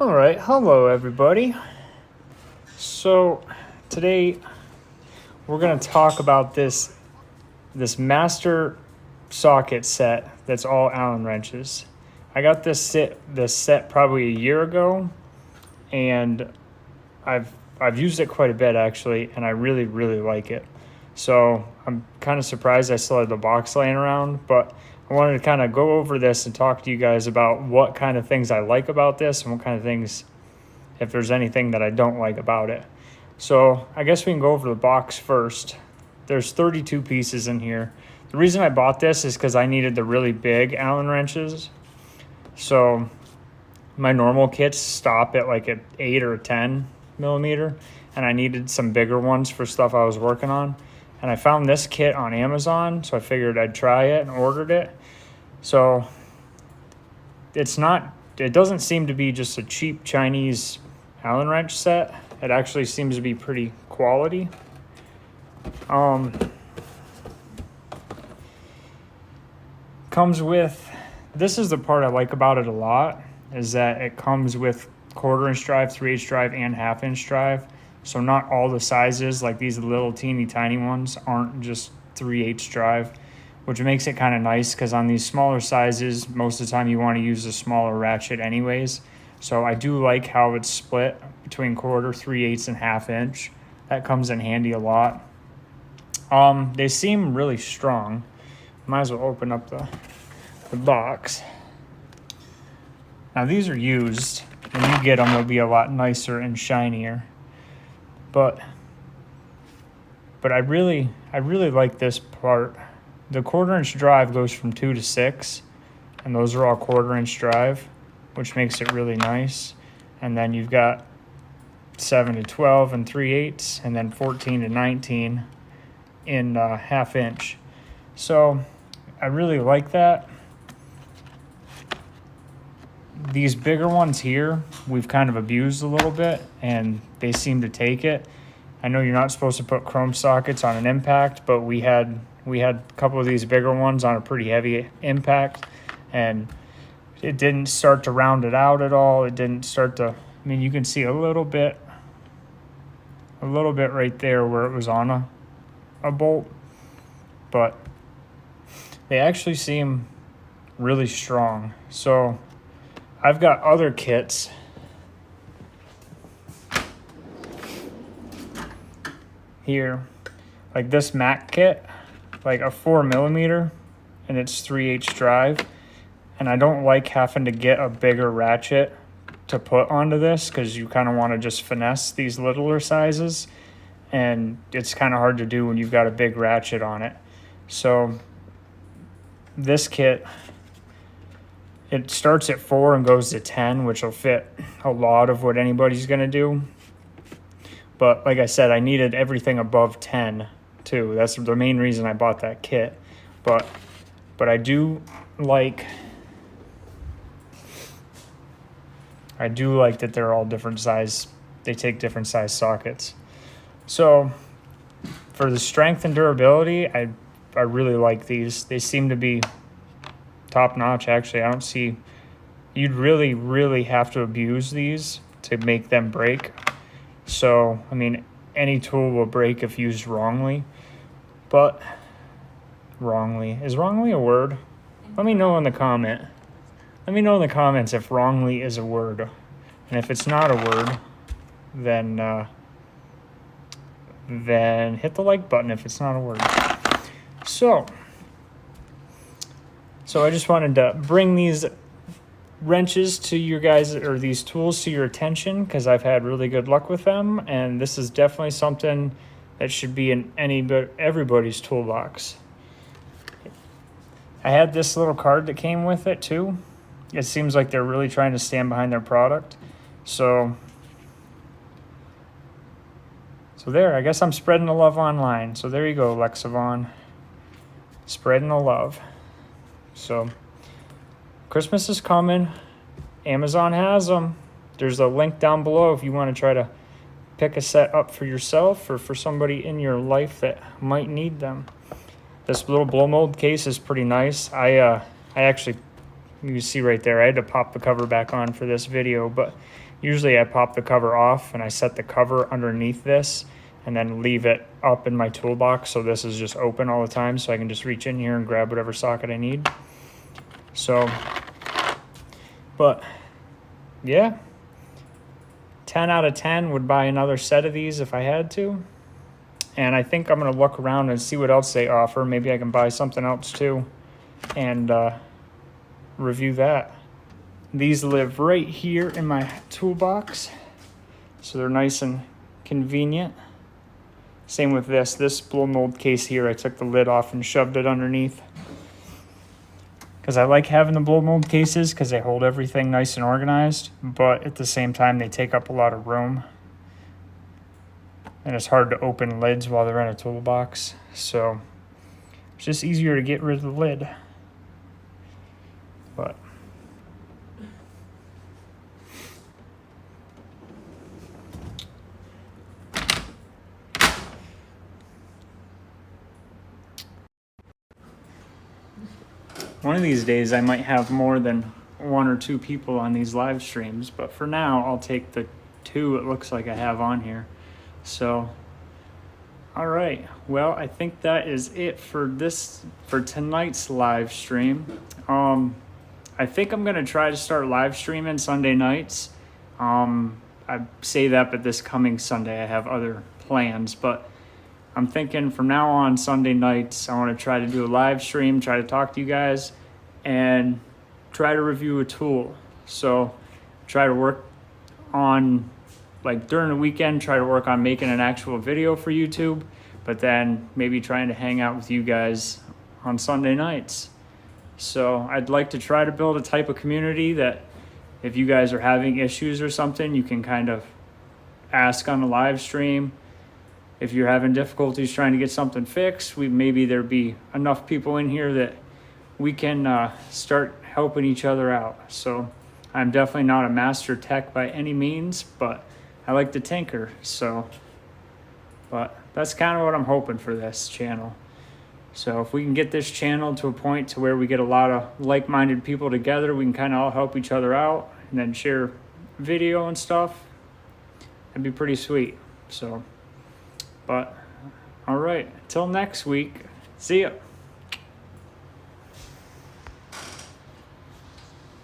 All right, hello everybody. So today we're going to talk about this master socket set that's all Allen wrenches. I got this set probably a year ago, and I've used it quite a bit actually, and I really like it. So I'm kind of surprised I still have the box laying around, but I wanted to kind of go over this and talk to you guys about what kind of things I like about this and what kind of things, if there's anything that I don't like about it. So I guess we can go over the box first. There's 32 pieces in here. The reason I bought this is because I needed the really big Allen wrenches. So my normal kits stop at like an 8 or a 10 millimeter, and I needed some bigger ones for stuff I was working on. And I found this kit on Amazon, so I figured I'd try it and ordered it. So it doesn't seem to be just a cheap Chinese Allen wrench set. It actually seems to be pretty quality. Comes with, this is the part I like about it a lot, is that it comes with 1/4-inch drive, 3/8 drive, and 1/2-inch drive. So not all the sizes, like these little teeny tiny ones, aren't just 3/8 drive, which makes it kind of nice because on these smaller sizes, most of the time you want to use a smaller ratchet anyways. So I do like how it's split between 1/4, 3/8, and 1/2-inch. That comes in handy a lot. They seem really strong. Might as well open up the box. Now these are used. When you get them, they'll be a lot nicer and shinier. But I really like this part. The 1/4-inch drive goes from 2 to 6, and those are all 1/4-inch drive, which makes it really nice. And then you've got 7 to 12 and 3/8, and then 14 to 19 in 1/2-inch. So I really like that. These bigger ones here, we've kind of abused a little bit, and they seem to take it. I know you're not supposed to put chrome sockets on an impact, but we had a couple of these bigger ones on a pretty heavy impact, and it didn't start to round it out at all. It didn't start to, I mean, you can see a little bit right there where it was on a bolt, but they actually seem really strong. So I've got other kits here, like this Mac kit, like a 4 millimeter, and it's 3/8 drive. And I don't like having to get a bigger ratchet to put onto this because you kind of want to just finesse these littler sizes, and it's kind of hard to do when you've got a big ratchet on it. So this kit, it starts at 4 and goes to 10, which will fit a lot of what anybody's going to do. But like I said, I needed everything above 10 too. That's the main reason I bought that kit. But I do like that they're all different size. They take different size sockets. So for the strength and durability, I really like these. They seem to be top notch. Actually, I don't see, you'd really have to abuse these to make them break. So I mean, any tool will break if used wrongly, but is wrongly a word? Let me know in the comments if wrongly is a word, and if it's not a word, then hit the like button if it's not a word. So I just wanted to bring these wrenches to you guys, or these tools to your attention, because I've had really good luck with them, and this is definitely something that should be in everybody's toolbox. I had this little card that came with it too. It seems like they're really trying to stand behind their product. So there, I guess I'm spreading the love online. So there you go, LexiVon. Spreading the love. So Christmas is coming. Amazon has them. There's a link down below if you want to try to pick a set up for yourself or for somebody in your life that might need them. This little blow mold case is pretty nice. I actually, you can see right there, I had to pop the cover back on for this video, but Usually I pop the cover off and I set the cover underneath this and then leave it up in my toolbox, so this is just open all the time, so I can just reach in here and grab whatever socket I need. So, but yeah, 10 out of 10 would buy another set of these if I had to. And I think I'm gonna look around and see what else they offer. Maybe I can buy something else too and review that. These live right here in my toolbox, so they're nice and convenient. Same with this blow mold case here. I took the lid off and shoved it underneath because I like having the blow mold cases because they hold everything nice and organized, but at the same time they take up a lot of room and it's hard to open lids while they're in a toolbox, so it's just easier to get rid of the lid. But one of these days I might have more than 1 or 2 people on these live streams, but for now I'll take the 2 it looks like I have on here. So, all right, well, I think that is it for tonight's live stream. I think I'm gonna try to start live streaming Sunday nights. I say that, but this coming Sunday I have other plans, but I'm thinking from now on Sunday nights I want to try to do a live stream, try to talk to you guys, and try to review a tool. So try to work on, like during the weekend, try to work on making an actual video for YouTube, but then maybe trying to hang out with you guys on Sunday nights. So I'd like to try to build a type of community that if you guys are having issues or something, you can kind of ask on a live stream. If you're having difficulties trying to get something fixed, maybe there'd be enough people in here that we can start helping each other out. So I'm definitely not a master tech by any means, but I like to tinker. So, but that's kind of what I'm hoping for this channel. So if we can get this channel to a point to where we get a lot of like-minded people together, we can kind of all help each other out and then share video and stuff. That'd be pretty sweet. So, but all right, until next week, see ya.